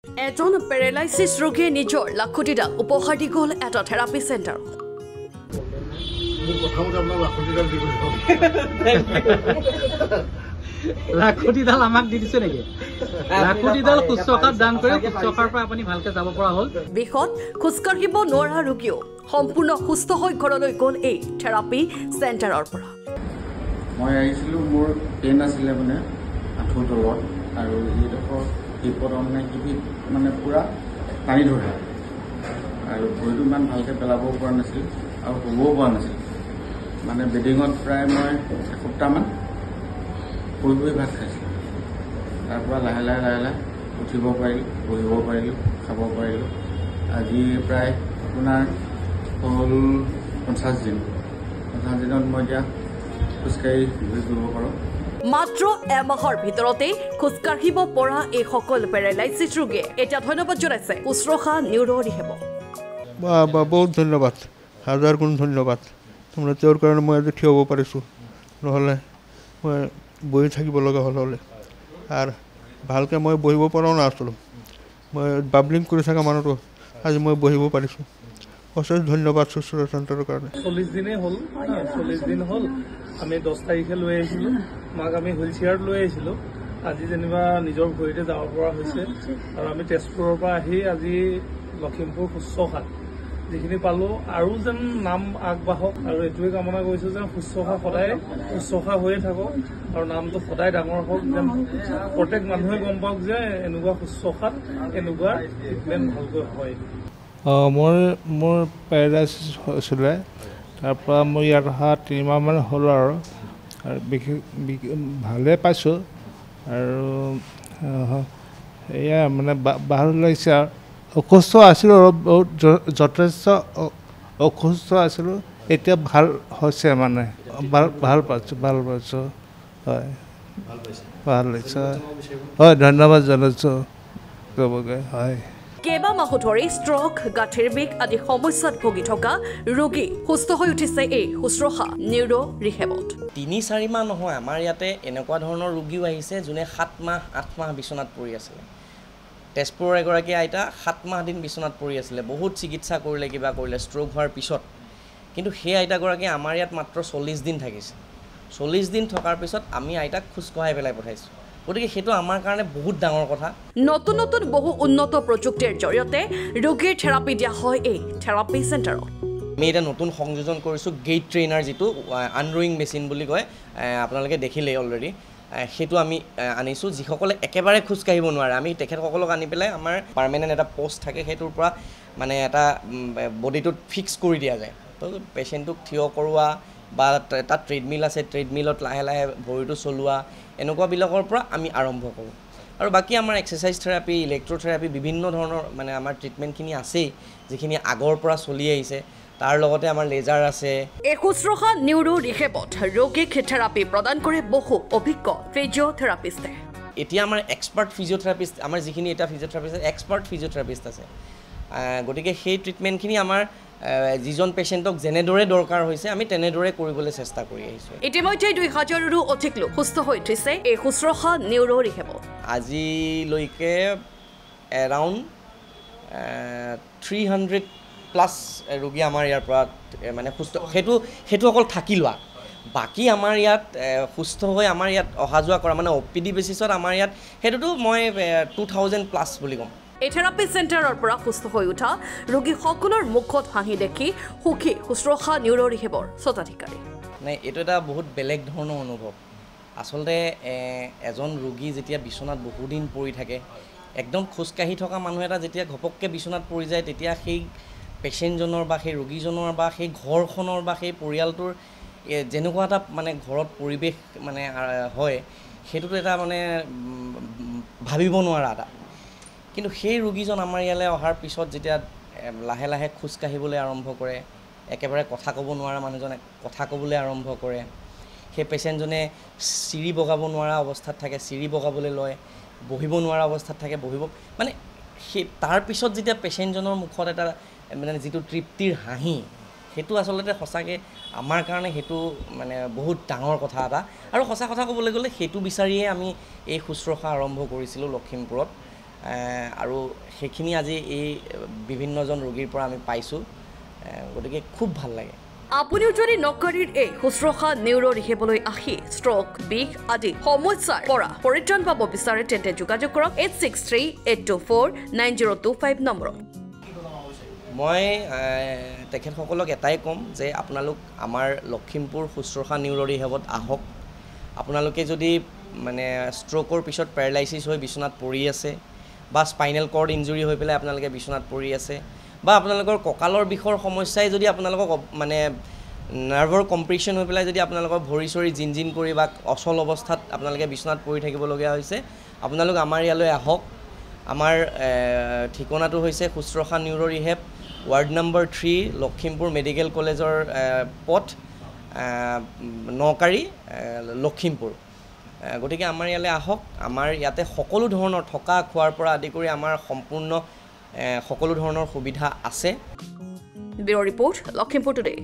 এজন পেৰালাইছিছ ৰোগীয়ে নিজৰ লাখুটিডাল উপহাৰ দি গ'ল এটা থেৰাপি চেণ্টাৰ। লাখুটিডাল আমাক দি দিছে নেকি? লাখুটিডাল শুশ্ৰূষাত দান কৰি শুশ্ৰূষাৰ পৰা আপুনি ভালকে যাব পৰা হ'ল। বিষত খোজকাঢ়িব নোৱাৰা ৰোগীও সম্পূৰ্ণ সুস্থ হৈ ঘৰলৈ গ'ল এই থেৰাপি চেণ্টাৰৰ পৰা। মই আহিছিলোঁ, মোৰ পেইন আছিলে মানে আঁঠুৰ তলত আৰু এইডোখৰ হিপত মানে পূৰা টানি ধৰে আৰু ভৰিটো ইমান ভালকৈ পেলাবও পৰা নাছিল আৰু শুবও পৰা নাছিল। মানে বেডিঙত প্ৰায় মই এসপ্তাহমান শুই শুই ভাত খাইছিলোঁ। তাৰ পৰা লাহে লাহে উঠিব পাৰিলোঁ, বহিব পাৰিলোঁ, খাব পাৰিলোঁ। আজি প্ৰায় আপোনাৰ হ'ল 50 দিন। 50 দিনত মই এতিয়া খোজকাঢ়ি ঘূৰি ফুৰিব পাৰোঁ। মাত্ৰ এমাহৰ ভিতৰতে খোজকাঢ়িব পৰা এই সকল পেৰালাইছিছ ৰোগীয়ে এতিয়া ধন্যবাদ জনাইছে শুশ্ৰূষা নিউৰ' ৰিহেবক। বহুত ধন্যবাদ, হাজাৰ গুণ ধন্যবাদ। তোমৰা তেওঁৰ কাৰণে মই আজি থিয় হ'ব পাৰিছোঁ, নহ'লে মই বহি থাকিব লগা হ'লে আৰু ভালকৈ মই বহিব পৰাও নাছিলোঁ। মই বাবলিং কৰি থকা মানুহটো আজি মই বহিব পাৰিছোঁ। অশেষ ধন্যবাদ শুশ্ৰূষা চেণ্টাৰৰ কাৰণে। 40 দিনেই হ'ল, 40 দিন হ'ল। আমি 10 তাৰিখে লৈ আহিছিলোঁ, মাক আমি হুইল চেয়াৰত লৈ আহিছিলোঁ। আজি যেনিবা নিজৰ ভৰিতে যাব পৰা হৈছে আৰু আমি তেজপুৰৰ পৰা আহি আজি লখিমপুৰ শুশ্ৰূষাত যিখিনি পালোঁ আৰু যেন নাম আগবাঢ়ক আৰু এইটোৱে কামনা কৰিছোঁ যেন শুশ্ৰূষা সদায় শুশ্ৰূষা হৈয়ে থাকক আৰু নামটো সদায় ডাঙৰ হওক, যেন প্ৰত্যেক মানুহে গম পাওক যে এনেকুৱা শুশ্ৰূষাত এনেকুৱা ট্ৰিটমেণ্ট ভালকৈ হয়। মোৰ পেৰালাইছিছ হৈছিলে, তাৰপৰা মই ইয়াত অহা 3 মাহমান হ'ল আৰু বিশেষ ভালে পাইছোঁ আৰু এয়া মানে ভাল লাগিছে আৰু অসুস্থ আছিলোঁ, অলপ বহুত যথেষ্ট অসুস্থ আছিলোঁ। এতিয়া ভাল হৈছে, মানে ভাল পাইছোঁ হয়, ভাল লাগিছে হয়, ধন্যবাদ জনাইছোঁ চবকে হয়। কেইবামাহো ধৰি ষ্ট্ৰক, গাঁঠিৰ বিষ আদি সমস্যাত ভুগি থকা ৰোগী সুস্থ হৈ উঠিছে এই শুশ্ৰূষা নিউৰ' ৰিহেবত। 3-4 মাহ নহয়, আমাৰ ইয়াতে এনেকুৱা ধৰণৰ ৰোগীও আহিছে যোনে 7 মাহ 8 মাহ বিচনাত পৰি আছিলে। তেজপুৰৰ এগৰাকী আইতা 7 মাহ দিন বিচনাত পৰি আছিলে, বহুত চিকিৎসা কৰিলে, কিবা কৰিলে ষ্ট্ৰক হোৱাৰ পিছত, কিন্তু সেই আইতাগৰাকী আমাৰ ইয়াত মাত্ৰ 40 দিন থাকিছে। 40 দিন থকাৰ পিছত আমি আইতাক খোজকঢ়াই পেলাই পঠাইছোঁ। গতিকে সেইটো আমাৰ কাৰণে বহুত ডাঙৰ কথা। নতুন নতুন বহু উন্নত প্ৰযুক্তিৰ জৰিয়তে ৰোগীৰ থেৰাপি দিয়া হয় এই থেৰাপি চেণ্টাৰত। আমি এতিয়া নতুন সংযোজন কৰিছোঁ গেইট ট্ৰেইনাৰ, যিটো আনৰয়িং মেচিন বুলি কয়, আপোনালোকে দেখিলেই অলৰেডি। সেইটো আমি আনিছোঁ, যিসকলে একেবাৰে খোজকাঢ়িব নোৱাৰে আমি তেখেতসকলক আনি পেলাই আমাৰ পাৰ্মানেণ্ট এটা পষ্ট থাকে, সেইটোৰ পৰা মানে এটা বডিটোত ফিক্স কৰি দিয়া যায়। তো পেচেণ্টটোক থিয় কৰোৱা বা তাত ট্ৰেডমিল আছে, ট্ৰেডমিলত লাহে লাহে ভৰিটো চলোৱা, এনেকুৱাবিলাকৰ পৰা আমি আৰম্ভ কৰোঁ। আৰু বাকী আমাৰ এক্সাৰচাইজ থেৰাপি, ইলেক্ট্ৰথেৰাপি, বিভিন্ন ধৰণৰ মানে আমাৰ ট্ৰিটমেণ্টখিনি আছেই, যিখিনি আগৰ পৰা চলি আহিছে। তাৰ লগতে আমাৰ লেজাৰ আছে। এই শুশ্ৰূষা নিউৰ' ৰিহেবত ৰোগীক থেৰাপি প্ৰদান কৰে বহু অভিজ্ঞ ফিজিঅ'থেৰাপিষ্টে। এতিয়া আমাৰ এক্সপাৰ্ট ফিজিঅ'থেৰাপিষ্ট, আমাৰ যিখিনি এতিয়া ফিজিঅ'থেৰাপিষ্ট এক্সপাৰ্ট ফিজিঅ'থেৰাপিষ্ট আছে। গতিকে সেই ট্ৰিটমেণ্টখিনি আমাৰ যিজন পেচেণ্টক যেনেদৰে দৰকাৰ হৈছে আমি তেনেদৰে কৰিবলৈ চেষ্টা কৰি আহিছোঁ। ইতিমধ্যে 2000ৰো অধিক লোক সুস্থ হৈ উঠিছে এই শুশ্ৰূষা নিউৰ' ৰিহেবত। আজিলৈকে এৰাউণ্ড 300+ ৰোগী আমাৰ ইয়াৰ পৰা মানে সুস্থ, সেইটো অকল থাকি লোৱা। বাকী আমাৰ ইয়াত সুস্থ হৈ আমাৰ ইয়াত অহা যোৱা কৰা মানে OPD বেচিছত আমাৰ ইয়াত সেইটোতো মই 2000+ বুলি ক'ম। এই থেৰাপি চেণ্টাৰৰ পৰা সুস্থ হৈ উঠা ৰোগীসকলৰ মুখত হাঁহি দেখি সুখী শুশ্ৰূষা নিউৰ' ৰিহেবৰ স্বত্বাধিকাৰী। নাই, এইটো এটা বহুত বেলেগ ধৰণৰ অনুভৱ। আচলতে এজন ৰোগী যেতিয়া বিচনাত বহুদিন পৰি থাকে, একদম খোজকাঢ়ি থকা মানুহ এটা যেতিয়া ঘপককৈ বিচনাত পৰি যায়, তেতিয়া সেই পেচেণ্টজনৰ বা সেই ৰোগীজনৰ বা সেই ঘৰখনৰ বা সেই পৰিয়ালটোৰ যেনেকুৱা এটা মানে ঘৰত পৰিৱেশ মানে হয়, সেইটোতো এটা মানে ভাবিব নোৱাৰা এটা। কিন্তু সেই ৰোগীজন আমাৰ ইয়ালৈ অহাৰ পিছত যেতিয়া লাহে লাহে খোজকাঢ়িবলৈ আৰম্ভ কৰে, একেবাৰে কথা ক'ব নোৱাৰা মানুহজনে কথা ক'বলৈ আৰম্ভ কৰে, সেই পেচেণ্টজনে চিৰি বগাব নোৱাৰা অৱস্থাত থাকে, চিৰি বগাবলৈ লয়, বহিব নোৱাৰা অৱস্থাত থাকে, বহিব মানে সেই তাৰপিছত যেতিয়া পেচেণ্টজনৰ মুখত এটা মানে যিটো তৃপ্তিৰ হাঁহি, সেইটো আচলতে সঁচাকৈ আমাৰ কাৰণে সেইটো মানে বহুত ডাঙৰ কথা এটা। আৰু সঁচা কথা ক'বলৈ গ'লে সেইটো বিচাৰিয়ে আমি এই শুশ্ৰূষা আৰম্ভ কৰিছিলোঁ লখিমপুৰত। আৰু সেইখিনি আজি এই বিভিন্নজন ৰোগীৰ পৰা আমি পাইছোঁ গতিকে খুব ভাল লাগে আপুনিও যদি নকাৰীৰ এই শুশ্ৰূষা নিউৰ' ৰিহেবলৈ আহি ষ্ট্ৰক বিষ আদি সমস্যাৰ পৰা পৰিত্ৰাণ পাব বিচাৰে তেন্তে যোগাযোগ কৰক 8638249025 নম্বৰত মই তেখেতসকলক এটাই ক'ম যে আপোনালোক আমাৰ লখিমপুৰ শুশ্ৰূষা নিউৰ' ৰিহেবত আহক আপোনালোকে যদি মানে ষ্ট্ৰ'কৰ পিছত পেৰালাইচিছ হৈ বিচনাত পৰি আছে বা স্পাইনেল কৰ্ড ইঞ্জুৰি হৈ পেলাই আপোনালোকে বিচনাত পৰি আছে বা আপোনালোকৰ কঁকালৰ বিষৰ সমস্যাই যদি আপোনালোকক মানে নাৰ্ভৰ কম্প্ৰেশ্যন হৈ পেলাই যদি আপোনালোকৰ ভৰি চৰি জিন কৰি বা অচল অৱস্থাত আপোনালোকে বিচনাত পৰি থাকিবলগীয়া হৈছে আপোনালোক আমাৰ ইয়ালৈ আহক আমাৰ ঠিকনাটো হৈছে শুশ্ৰূষা neuro' rehab ward number 3 Lakhimpur medical কলেজৰ পথ নকাৰী লখিমপুৰ গতিকে আমাৰ ইয়ালৈ আহক আমাৰ ইয়াতে সকলো ধৰণৰ থকা খোৱাৰ পৰা আদি কৰি আমাৰ সম্পূৰ্ণ সকলো ধৰণৰ সুবিধা আছে ব্যুৰ ৰিপৰ্ট লখিমপুৰ টুডে